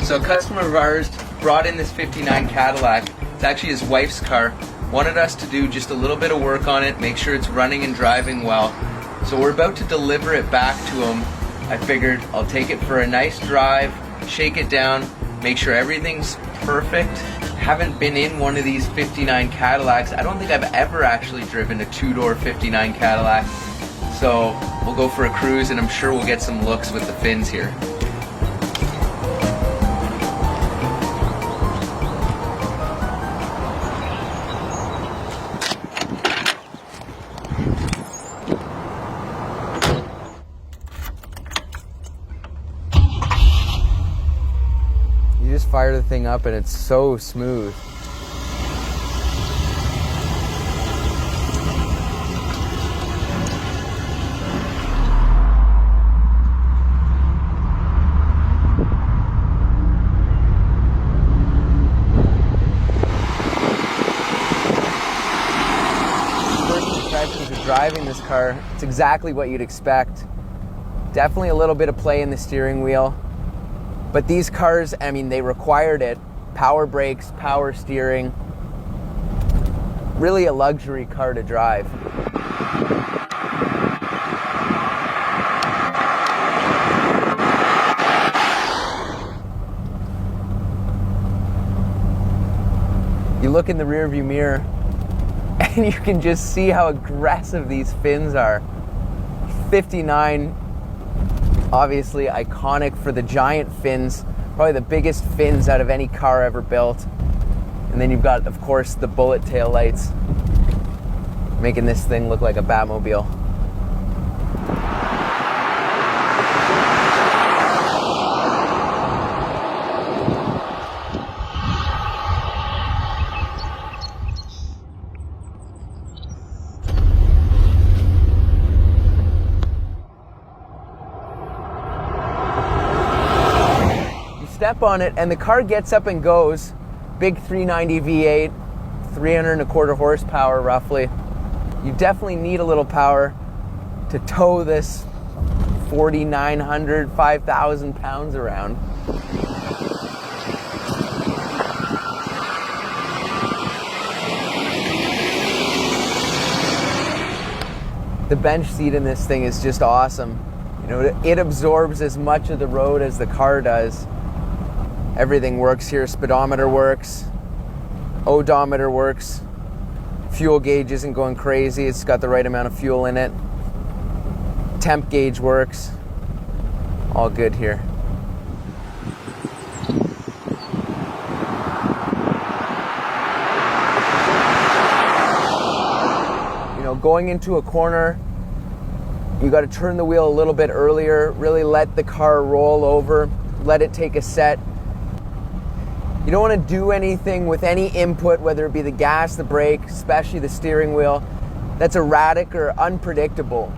So a customer of ours brought in this 59 Cadillac. It's actually his wife's car. Wanted us to do just a little bit of work on it, make sure it's running and driving well. So we're about to deliver it back to him. I figured I'll take it for a nice drive, shake it down, make sure everything's perfect. Haven't been in one of these 59 Cadillacs. I don't think I've ever actually driven a two-door 59 Cadillac. So we'll go for a cruise and I'm sure we'll get some looks with the fins here. You just fire the thing up and it's so smooth. First impressions of driving this car, it's exactly what you'd expect. Definitely a little bit of play in the steering wheel. But these cars, I mean, they required it. Power brakes, power steering. Really a luxury car to drive. You look in the rearview mirror and you can just see how aggressive these fins are. 59, obviously iconic for the giant fins, probably the biggest fins out of any car ever built. And then you've got, of course, the bullet tail lights, making this thing look like a Batmobile. Step on it and the car gets up and goes. Big 390 V8, 325 horsepower roughly. You definitely need a little power to tow this 4,900, 5,000 pounds around. The bench seat in this thing is just awesome. You know, it absorbs as much of the road as the car does. Everything works here. Speedometer works, odometer works, fuel gauge isn't going crazy, it's got the right amount of fuel in it. Temp gauge works, all good here. You know, going into a corner, you got to turn the wheel a little bit earlier, really let the car roll over, let it take a set. You don't want to do anything with any input, whether it be the gas, the brake, especially the steering wheel, that's erratic or unpredictable.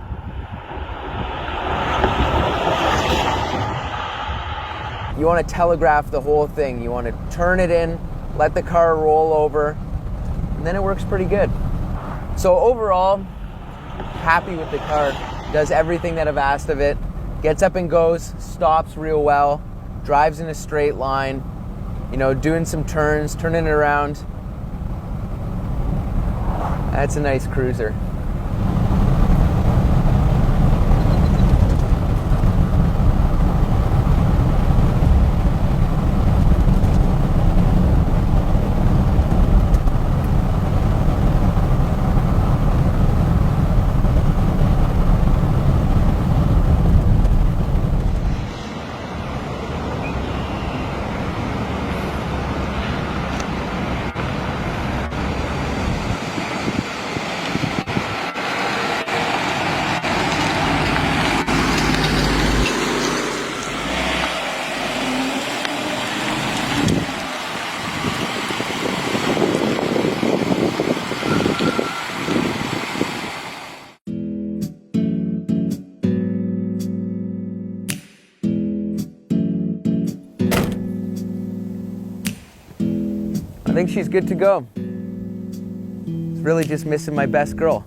You want to telegraph the whole thing. You want to turn it in, let the car roll over, and then it works pretty good. So overall, happy with the car. Does everything that I've asked of it. Gets up and goes, stops real well, drives in a straight line. You know, doing some turns, turning it around. That's a nice cruiser. I think she's good to go. It's really just missing my best girl.